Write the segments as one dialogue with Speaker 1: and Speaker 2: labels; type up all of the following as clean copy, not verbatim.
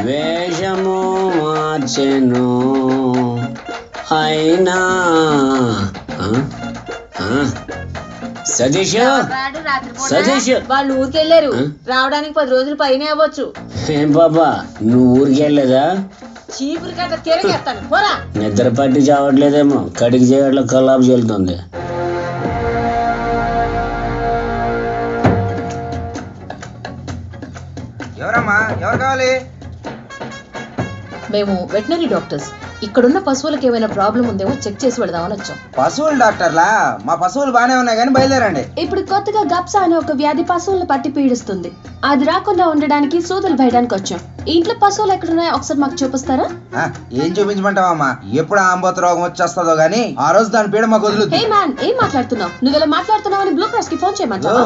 Speaker 1: వేషము మార్చెను అయినా సతీష్
Speaker 2: వాళ్ళు ఊరికెళ్ళారు. రావడానికి 10 రోజులు పైన అవ్వచ్చు.
Speaker 1: ఏం బాబా నువ్వు ఊరికెళ్ళలేదా?
Speaker 2: చీపురు కట్ట తిరిగేస్తాను పోరా.
Speaker 1: నిద్ర పట్టి చావట్లేదేమో, కడిగి చేయట్లో కల్లాపు చెల్లుతుంది.
Speaker 3: ఎవరమ్మా, ఎవరు కావాలి?
Speaker 2: మేము వెటనరీ డాక్టర్స్. ఇక్కడున్న పశువులకు ఏమైనా ప్రాబ్లం ఉందేమో చెక్ చేసి వెళదామని వచ్చాం.
Speaker 3: పశువుల డాక్టర్లా? మా పశువులు బానే ఉన్నాయి కానీ బయలుదేరండి.
Speaker 4: ఇప్పుడు కొత్తగా గప్సా అనే ఒక వ్యాధి పశువులను పట్టి పీడిస్తుంది. అది రాకుండా ఉండడానికి సూదులు వేయడానికి వచ్చాం. ఇంట్లో పశువులు ఎక్కడున్నాయో ఒకసారి మాకు చూపిస్తారా?
Speaker 3: ఏం చూపించమంటావమ్మా? ఎప్పుడు ఆంబోత రోగం వచ్చేస్తుందో గానీ ఆ రోజు దాని పీడ మాకు వదులుతుంది.
Speaker 4: హే మ్యాన్, ఏం మాట్లాడుతున్నావు? నువ్వు ఇలా మాట్లాడుతున్నావు అని బ్లూ క్రాస్ కి ఫోన్ చేయమంటావా?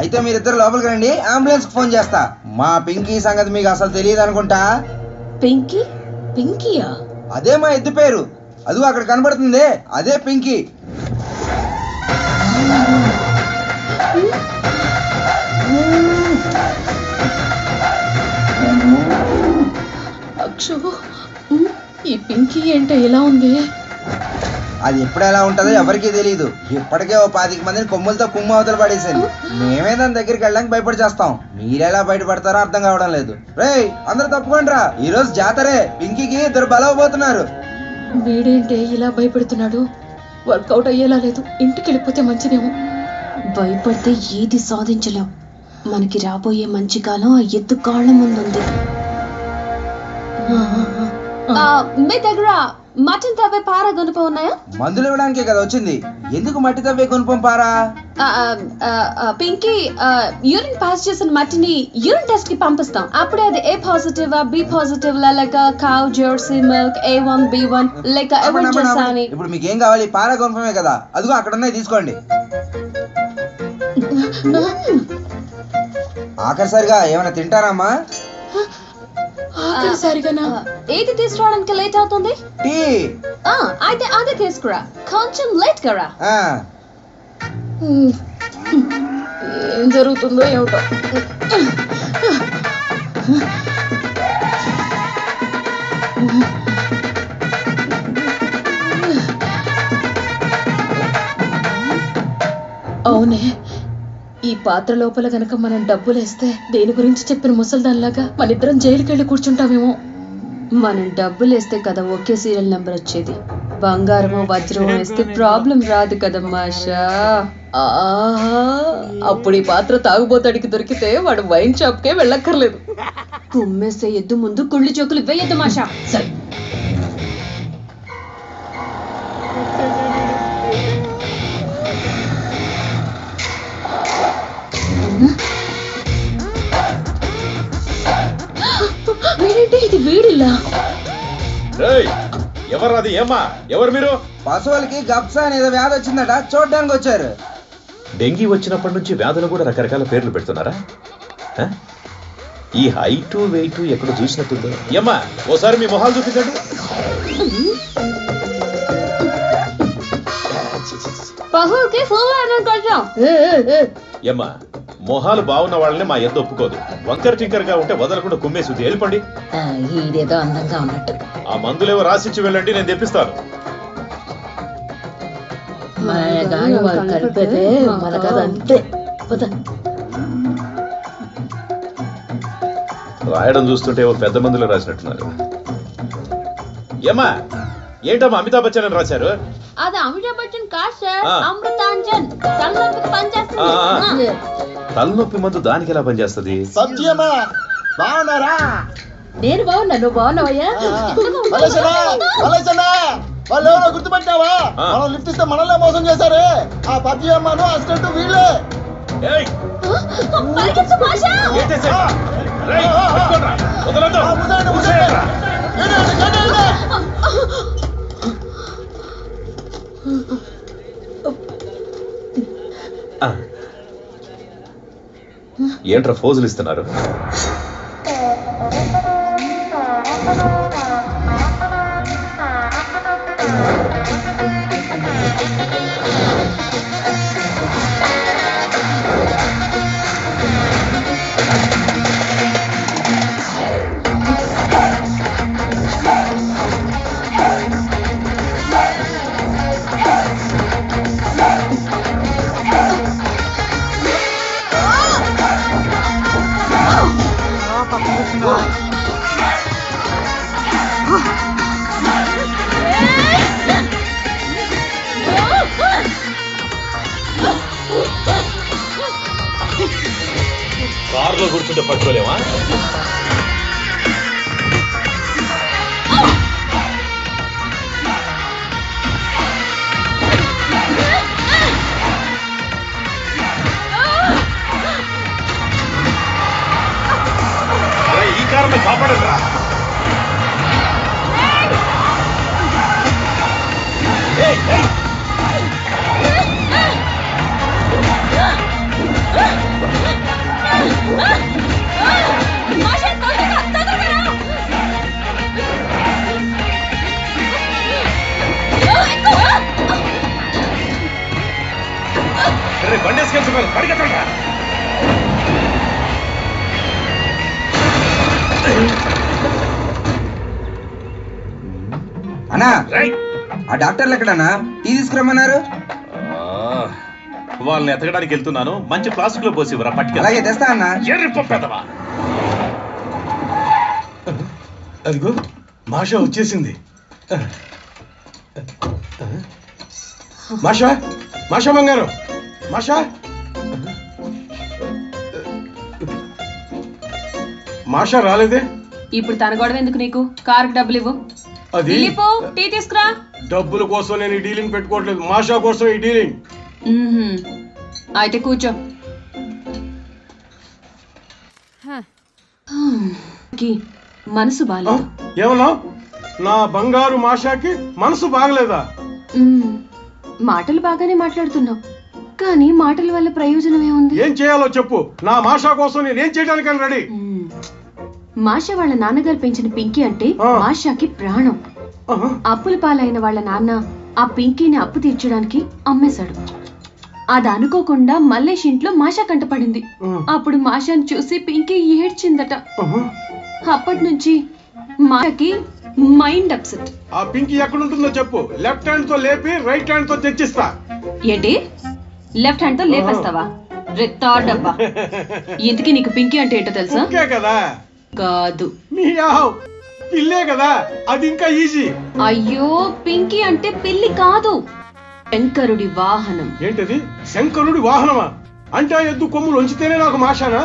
Speaker 3: అయితే మీరిద్దరు లోపలికి రండి, అంబులెన్స్ కి ఫోన్ చేస్తా. మా పింకీ సంగతి మీకు అసలు తెలియదు అనుకుంటా.
Speaker 4: పింకీ? పింకీయా?
Speaker 3: అదే మా ఎద్దు పేరు. అదిగో అక్కడ కనబడుతుంది, అదే పింకీ.
Speaker 4: అక్షో, ఈ పింకీ ఏంటో ఎలా ఉంది?
Speaker 3: అది ఎప్పుడు ఎలా ఉంటుందో ఎవరికీ తెలియదు. ఇప్పటికే ఓ 25 మందిని కొమ్ములతో కుమ్ము అవతల పడేసింది. మేమే దాని దగ్గరికి వెళ్ళడానికి భయపడి చేస్తాం. మీరెలా బయటపడతారో అర్థం కావడం లేదు. రేయ్ అందరూ తప్పుకోండి రా, ఈ రోజు జాతరే. పింకీకి 2 బలవబోతున్నారు.
Speaker 4: వీడేంటే ఇలా భయపెడుతున్నాడు? వర్కౌట్ అయ్యేలా లేదు. ఇంటికి వెళ్ళిపోతే మంచిదేమో. భయపడితే ఏది సాధించలేం. మనకి రాబోయే మంచి కాలం ఆ ఎద్దు కాళ్ళ ముందుంది. మీ దగ్గర మటన్ తవ్వే పారా గుణపం ఉన్నాయా?
Speaker 3: మందులు ఇవ్వడానికే కదా వచ్చింది. ఎందుకు మట్టి తవ్వే గుణపం పారా?
Speaker 4: పింకీ, యూరిన్ పాస్ చేసిన మట్టిని యూరిన్ టెస్ట్ కి పంపిస్తాం. అప్పుడే అది ఏ పాజిటివ్ బి పాజిటివ్ లేక cow Jersey milk A1 B1 లేక ఎవెంజర్స్ అని.
Speaker 3: ఇప్పుడు మీకు ఏం కావాలి? పారా గుణపమే కదా, అదిగో అక్కడ ఉన్నాయి, తీసుకోండి. ఆఖరిసారిగా ఏమైనా తింటారమ్మా?
Speaker 4: ఏది తీసుకురావడానికి లేట్ అవుతుంది?
Speaker 3: టీ.
Speaker 4: అయితే అదే తీసుకురా, కొంచెం లేట్ గా రా. ఏం జరుగుతుందో ఏమిటో. అవునే, ఈ పాత్ర లోపల గనక మనం డబ్బులేస్తే దేని గురించి చెప్పిన ముసల్దాన్లాగా మన ఇద్దరం జైలుకి వెళ్ళి కూర్చుంటామేమో. మనం డబ్బులేస్తే కదా ఒకే సీరియల్ నెంబర్ వచ్చేది. బంగారమో వజ్రమో వేస్తే ప్రాబ్లం రాదు కదమ్మా ఆశా. అప్పుడు ఈ పాత్ర తాగుబోతాడికి దొరికితే వాడు వైన్ షాప్ కే వెళ్ళక్కర్లేదు. కుమ్మేసే ఎద్దు ముందు కుళ్ళి చోకులు వేయద్దు మాషా. సరే, వీడేంటి ఇది? వీడిల్లా?
Speaker 5: ఎవరది? ఏమ్మా, ఎవరు మీరు?
Speaker 3: పశువులకి గప్సా అనేది వ్యాధి వచ్చిందట, చూడడానికి వచ్చారు.
Speaker 5: డెంగీ వచ్చినప్పటి నుంచి వ్యాధులు కూడా రకరకాల పేర్లు పెడుతున్నారా? ఈ హైటు వెయిట్ ఎక్కడ చూసినట్టుందో. ఏమ్మా, ఓసారి మీ మొహాలు చూపించండి. ఏమ్మా, మొహాలు బాగున్న వాళ్ళని మా ఎద్దు ఒప్పుకోదు. వంకర్ టింకర్ గా ఉంటే వదలకుండా కుమ్మేసి వెళ్ళిపోండి.
Speaker 2: ఈడేదో అందంగా ఉన్నట్టు.
Speaker 5: ఆ మందులేవో రాసిచ్చి వెళ్ళండి, నేను తెప్పిస్తాను. రాయడం చూస్తుంటే ఓ పెద్ద మందులో రాసినట్టున్నారు. ఏమ్మా, ఏంటమ్మా అమితాబ్ బచ్చన్ అని రాశారు?
Speaker 4: అది అమితాబ్ బచ్చన్ కాదు సార్, అమృతాంజన్. తలనొప్పికి పనిచేస్తుంది.
Speaker 5: తలనొప్పి మందు దానికి ఎలా పనిచేస్తుంది?
Speaker 6: సత్యమా, బాగున్నారా?
Speaker 4: నేను బాగున్నా, నువ్వు బాగున్నావయ్యా?
Speaker 6: వాళ్ళు ఎవరో గుర్తుపట్టావా? మనం లిఫ్ట్ ఇస్తే మనల్నే మోసం చేశారే. ఆ పబ్జి అమ్మాను అసిస్టెంట్ వీళ్ళే.
Speaker 5: ఏంట్రా ఫోజులు ఇస్తున్నారు? కారులో కూర్చుంటే పట్టుకోలేమా? ఈ కారుని కాపాడరా. బండేసుకెళ్తున్నారు, పరిగెత్తండి.
Speaker 3: అన్నా ఆ డాక్టర్లు ఎక్కడన్నా? టీ తీసుకురమ్మన్నారు.
Speaker 5: వాళ్ళని ఎతకడానికి వెళ్తున్నాను. మంచి ప్లాస్టిక్ లో పోసి పట్టుకెళ్ళి.
Speaker 3: అలాగే తెస్తా అన్నా.
Speaker 5: ఎర్రిపప్పేదవా.
Speaker 7: అదిగో మాషా వచ్చేసింది. మాషా, మాషా బంగారు, మాషా, మాషా రాలేదే.
Speaker 4: ఇప్పుడు తన గొడవ ఎందుకు నీకు? కారుకి డబ్బులు ఇవ్వు.
Speaker 7: అది
Speaker 4: టీ తీసుకురా.
Speaker 7: డబ్బుల కోసం నేను ఈ డీలింగ్ పెట్టుకోవట్లేదు, మాషా కోసం ఈ డీలింగ్.
Speaker 4: అయితే కూర్చో. మనసు బాలేదు.
Speaker 7: ఏమన్నా? నా బంగారు మాషాకి మనసు బాగలేదా?
Speaker 4: మాటలు బాగానే మాట్లాడుతున్నావు, కానీ మాటల వల్ల ప్రయోజనం ఏముంది?
Speaker 7: ఏం చేయాలో చెప్పు. నా మాషా కోసం నేనేం చేయడానికి రెడీ.
Speaker 4: మాషా వాళ్ళ నాన్నగారు పెంచిన పింకీ అంటే మాషాకి ప్రాణం. అప్పుల పాలైన వాళ్ళ నాన్న ఆ పింకీని అప్పు తీర్చడానికి అమ్మేశాడు. అది అనుకోకుండా మల్లేష్ ఇంట్లో మాషా కంటపడింది. అప్పుడు మాషాని చూసి పింకీ ఏడ్చిందట. అప్పటి నుంచి మాషాకి మైండ్ అప్సెట్.
Speaker 7: ఆ పింకీ ఎక్కడుంటుందో చెప్పు. లెఫ్ట్ హ్యాండ్ తో లేపి రైట్ హ్యాండ్ తో తెచ్చిస్తా.
Speaker 4: ఏంటి? లెఫ్ట్ హ్యాండ్ తో లేపేస్తావా? రెత్తా డబ్బా. ఇంతకీ నీకు పింకీ అంటే ఏంటో తెలుసా?
Speaker 7: కదా.
Speaker 4: కాదు,
Speaker 7: పిల్లే కదా, అది ఇంకా ఈజీ.
Speaker 4: అయ్యో, పింకీ అంటే పిల్లి కాదు, శంకరుడి వాహనం.
Speaker 7: ఏంటది? శంకరుడి వాహనమా? అంటే ఎద్దు కొమ్ములు ఉంచితేనే నాకు మాషానా?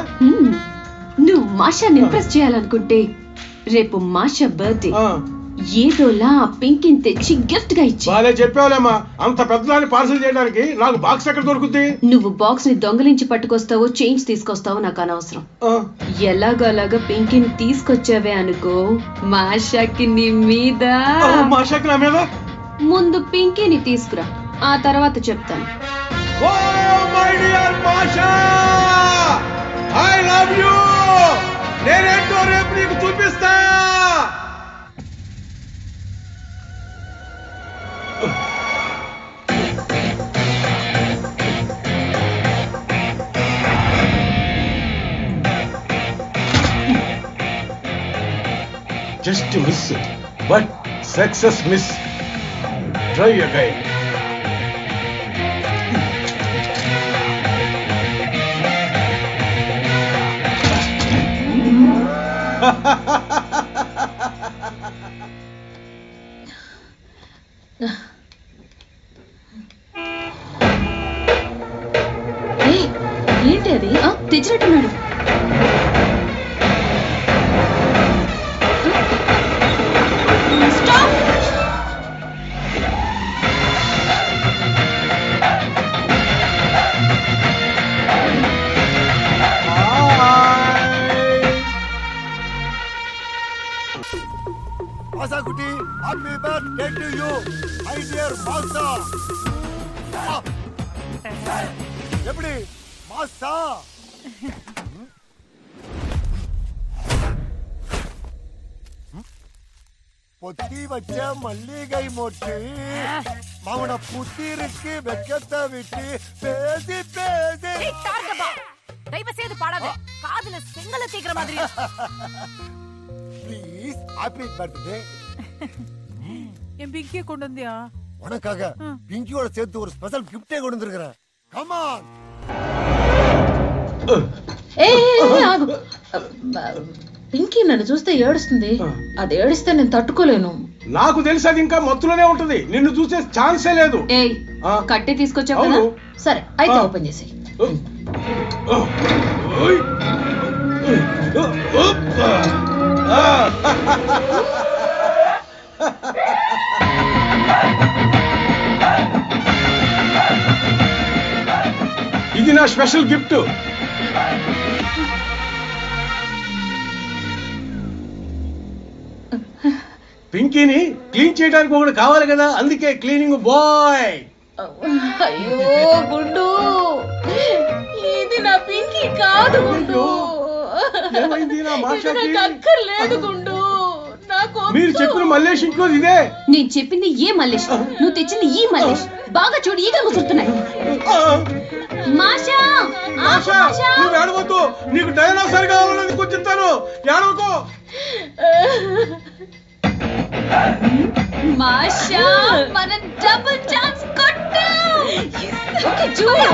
Speaker 4: నువ్వు మాషాని ఇంప్రెస్ చేయాలనుకుంటే రేపు మాషా బర్త్డే, ఏదోలా ఆ పింకీని తెచ్చి గిఫ్ట్ గా ఇచ్చి.
Speaker 7: బాలే చెప్పావులేమ్మా. అంత పెద్దదాన్ని పార్సల్ చేయడానికి నాకు బాక్స్ ఎక్కడ దొరుకుతుంది?
Speaker 4: నువ్వు బాక్స్ ని దొంగలించి పట్టుకొస్తావో చేంజ్ తీసుకొస్తావో నాకు అనవసరం. ఎలాగోలాగా పింకీని తీసుకొచ్చావే అనుకో, మాషాకి నీ మీద.
Speaker 7: మాషాకి నా మీద?
Speaker 4: ముందు పింకీని తీసుకురా, ఆ తర్వాత చెప్తాను.
Speaker 7: I love you. నేనేంటో రేపు నీకు చూపిస్తా. Just miss it, but success miss. Try again.
Speaker 4: ఏంటి అది? తెచ్చినట్టున్నాడు.
Speaker 6: Masakuti, happy birthday to you, my dear Masa. எப்படி மாசா? பொத்தி வச்ச மல்லிகை மொட்டு மவன புத்திருக்கு வெக்கத்தை விட்டு பேசி பேசி.
Speaker 2: தயவு செய்து பாடாத, காதுல செங்கல தீக்கிற மாதிரி.
Speaker 6: Please happy birthday.
Speaker 2: என் பிங்கியை கொண்டு வந்தியா?
Speaker 6: உனக்காக பிங்கியோட சேர்த்து ஒரு ஸ்பெஷல் கிஃப்டே கொண்டு வந்திருக்கிறேன். Come on.
Speaker 4: పింకీ నన్ను చూస్తే ఏడుస్తుంది. అది ఏడిస్తే నేను తట్టుకోలేను.
Speaker 7: నాకు తెలిసి అది ఇంకా మత్తులోనే ఉంటది. నిన్ను చూసే ఛాన్సే లేదు.
Speaker 4: ఏయ్ కట్టి తీసుకొచ్చావు కదా, సరే అయితే ఓపెన్ చేసి.
Speaker 7: ఇది నా స్పెషల్ గిఫ్ట్. పింకీని క్లీన్ చేయడానికి ఒకటి కావాలి కదా, అందుకే క్లీనింగ్ బాయ్.
Speaker 4: అయ్యో గుండు, ఇది నా పింకీ కాదు గుండు.
Speaker 7: ఏమైంది నా మాషాకి?
Speaker 4: అక్కర్లేదు గుండు,
Speaker 7: మీరు చెప్పిన మల్లేష్ ఇంట్లో ఇదే.
Speaker 4: నేను చెప్పింది ఏ మల్లేష్, నువ్వు తెచ్చింది ఈ మల్లేష్. బాగా చూడు, ఈగలు ముసురుతున్నాయి. మాషా
Speaker 7: నువ్వు ఏడవద్దు, నీకు డైనోసార్ కావాలని కూర్చుంటాను, ఏడవకు.
Speaker 4: మాషా, మన డబుల్ ఛాన్స్ కొట్టాం. చూడు